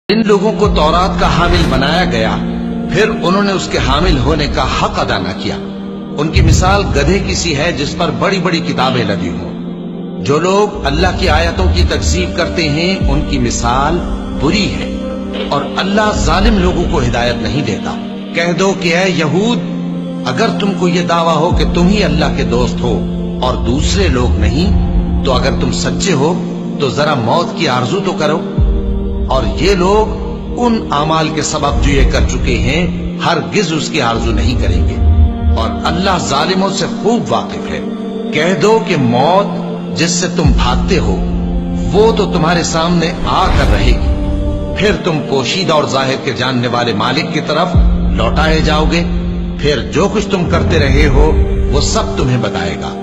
جن لوگوں کو تورات کا حامل بنایا گیا پھر انہوں نے اس کے حامل ہونے کا حق ادا نہ کیا، ان کی مثال گدھے کی سی ہے جس پر بڑی بڑی کتابیں لدی ہوں۔ جو لوگ اللہ کی آیتوں کی تکذیب کرتے ہیں ان کی مثال بری ہے، اور اللہ ظالم لوگوں کو ہدایت نہیں دیتا۔ کہہ دو کہ اے یہود، اگر تم کو یہ دعویٰ ہو کہ تم ہی اللہ کے دوست ہو اور دوسرے لوگ نہیں، تو اگر تم سچے ہو تو ذرا موت کی آرزو تو کرو۔ اور یہ لوگ ان اعمال کے سبب جو یہ کر چکے ہیں ہرگز اس کی آرزو نہیں کریں گے، اور اللہ ظالموں سے خوب واقف ہے۔ کہہ دو کہ موت جس سے تم بھاگتے ہو وہ تو تمہارے سامنے آ کر رہے گی، پھر تم پوشیدہ اور ظاہر کے جاننے والے مالک کی طرف لوٹائے جاؤ گے، پھر جو کچھ تم کرتے رہے ہو وہ سب تمہیں بتائے گا۔